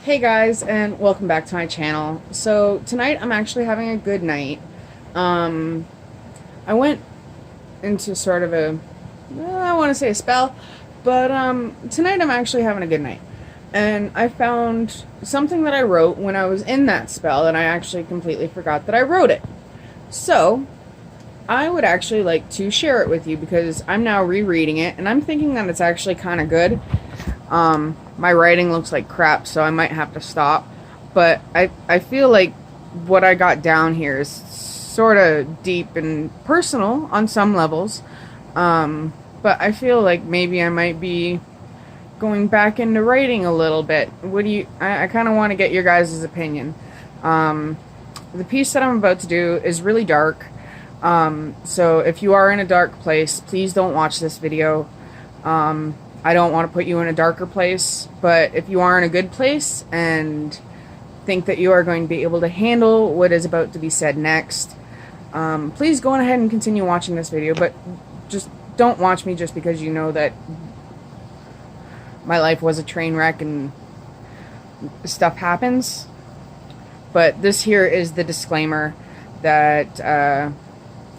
Hey guys, and welcome back to my channel. So tonight I'm actually having a good night. Um, I went into sort of I want to say a spell, but tonight I'm actually having a good night. And I found something that I wrote when I was in that spell, and I actually completely forgot that I wrote it. So I would actually like to share it with you because I'm now rereading it, and I'm thinking that it's actually kind of good. My writing looks like crap, so I might have to stop. But I feel like what I got down here is sort of deep and personal on some levels. But I feel like maybe I might be going back into writing a little bit. I kind of want to get your guys' opinion. The piece that I'm about to do is really dark. So if you are in a dark place, please don't watch this video. I don't want to put you in a darker place, but if you are in a good place and think that you are going to be able to handle what is about to be said next, please go on ahead and continue watching this video, but just don't watch me just because you know that my life was a train wreck and stuff happens. But this here is the disclaimer that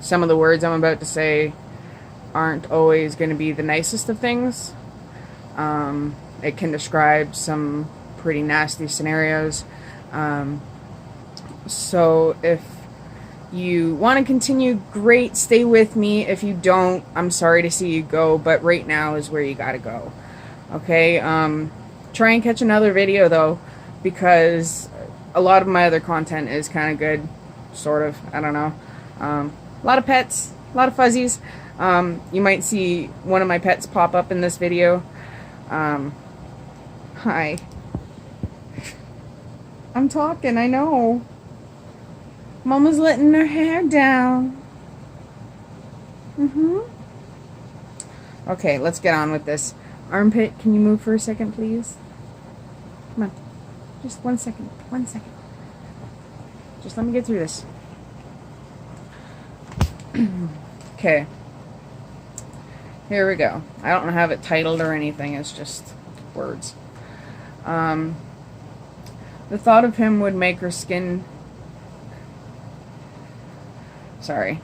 some of the words I'm about to say aren't always going to be the nicest of things. It can describe some pretty nasty scenarios. So if you want to continue, great, stay with me. If you don't, I'm sorry to see you go, but right now is where you gotta go. Okay, try and catch another video though, because a lot of my other content is kind of good, sort of, I don't know. A lot of pets, a lot of fuzzies. You might see one of my pets pop up in this video. Hi. I'm talking, I know. Mama's letting her hair down. Okay, let's get on with this. Armpit, can you move for a second, please? Come on. Just 1 second. 1 second. Just let me get through this. Okay. Here we go. I don't have it titled or anything. It's just words. The thought of him would make her skin... Sorry.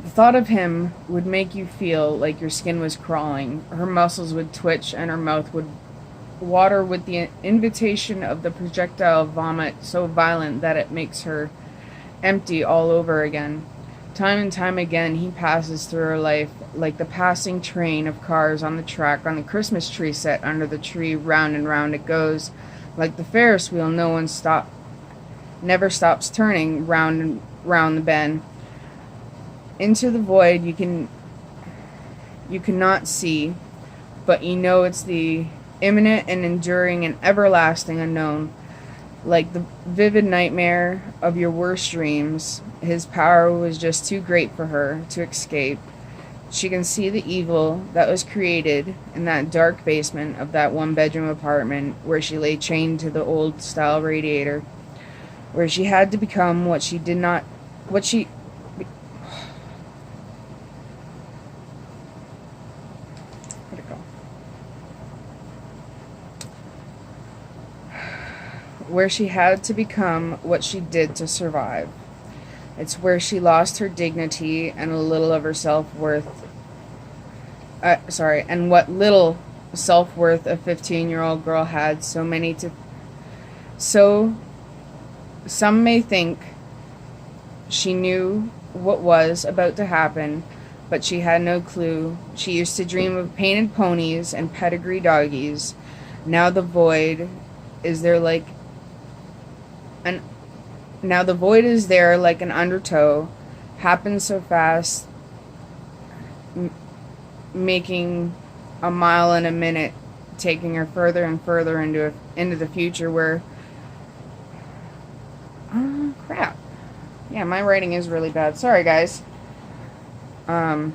The thought of him would make you feel like your skin was crawling. Her muscles would twitch and her mouth would water with the invitation of the projectile vomit so violent that it makes her empty all over again. Time and time again he passes through her life like the passing train of cars on the track on the Christmas tree set under the tree. Round and round it goes, like the Ferris wheel never stops turning round and round the bend. Into the void you cannot see, but you know it's the imminent and enduring and everlasting unknown. Like the vivid nightmare of your worst dreams, his power was just too great for her to escape. She can see the evil that was created in that dark basement of that one-bedroom apartment where she lay chained to the old-style radiator, where she had to become what she did not... What she... Where'd it go? Where she had to become what she did to survive. It's where she lost her dignity and a little of her self-worth. And what little self-worth a 15-year-old girl had. So some may think she knew what was about to happen, but she had no clue. She used to dream of painted ponies and pedigree doggies. Now the void is there like an undertow, happens so fast, making a mile in a minute, taking her further and further into the future where... crap. Yeah, my writing is really bad. Sorry, guys. Now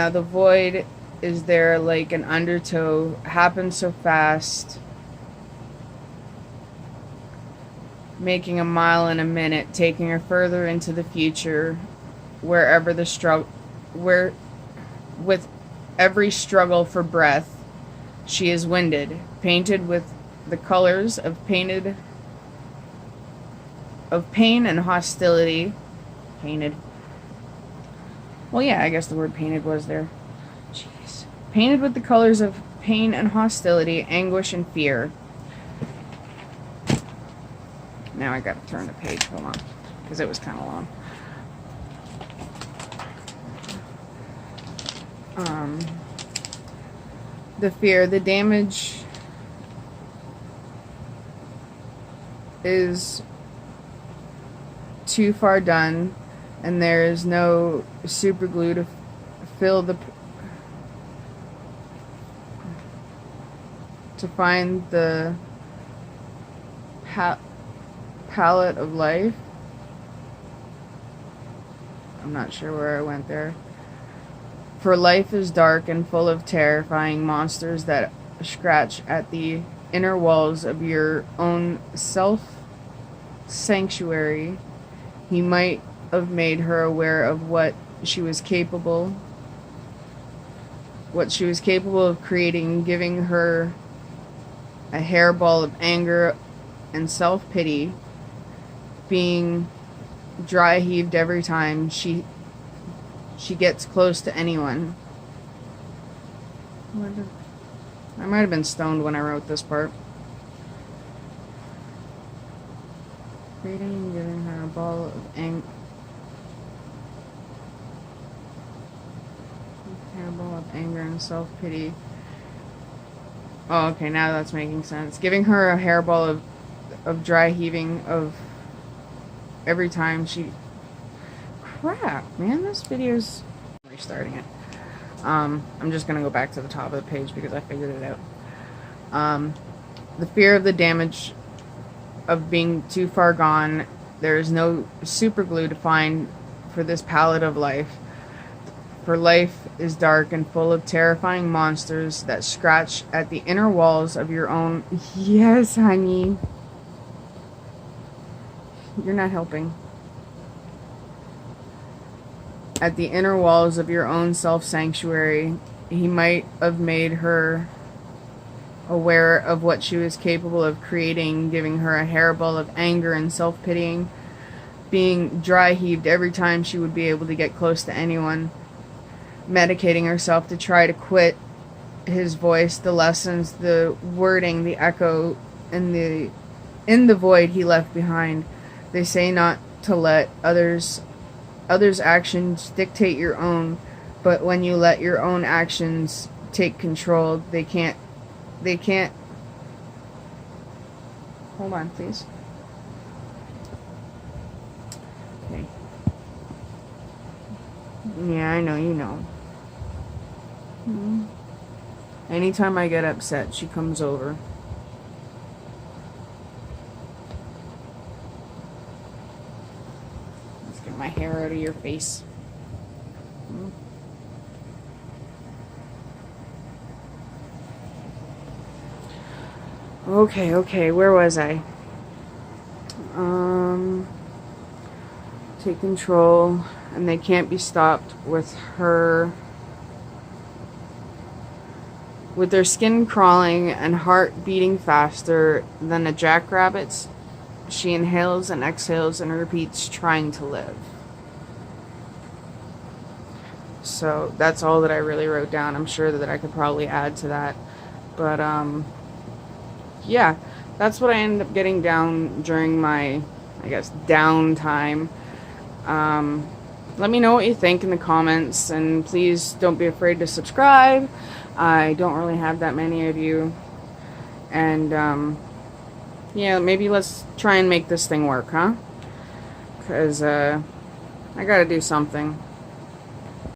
the void is there like an undertow, happens so fast, making a mile in a minute, taking her further into the future, with every struggle for breath, She is winded, painted with the colors of pain and hostility. Painted. Well, yeah, I guess the word painted was there. Jeez. Painted with the colors of pain and hostility, anguish and fear. Now I gotta turn the page, hold on, because it was kind of long. The fear, the damage is too far done, and there is no super glue to fill to find the palette of life. I'm not sure where I went there. For life is dark and full of terrifying monsters that scratch at the inner walls of your own self-sanctuary. He might have made her aware of what she was capable of creating, giving her a hairball of anger and self-pity, being dry heaved every time she gets close to anyone. I might have been stoned when I wrote this part. Creating and giving her a ball of anger. Hairball of anger and self-pity. Oh, okay, now that's making sense. Giving her a hairball of dry heaving of every time she... Crap, man, this video's... restarting it. I'm just gonna go back to the top of the page because I figured it out. The fear of the damage of being too far gone. There is no super glue to find for this palette of life. For life is dark and full of terrifying monsters that scratch at the inner walls of your own... Yes, honey. You're not helping. At the inner walls of your own self-sanctuary. He might have made her aware of what she was capable of creating, giving her a hairball of anger and self-pitying, being dry-heaved every time she would be able to get close to anyone, medicating herself to try to quit his voice, the lessons, the wording, the echo, and in the void he left behind. They say not to let others' actions dictate your own, but when you let your own actions take control, they can't... Hold on, please. Okay. Yeah, I know, you know. Anytime I get upset, she comes over. Let's get my hair out of your face. Okay, where was I? Take control, and they can't be stopped with her... with their skin crawling and heart beating faster than a jackrabbit's. She inhales and exhales and repeats, trying to live. So that's all that I really wrote down. I'm sure that I could probably add to that. But, yeah, that's what I ended up getting down during my, I guess, downtime. Let me know what you think in the comments, and please don't be afraid to subscribe. I don't really have that many of you. And, yeah, maybe let's try and make this thing work, huh? Because, I gotta do something.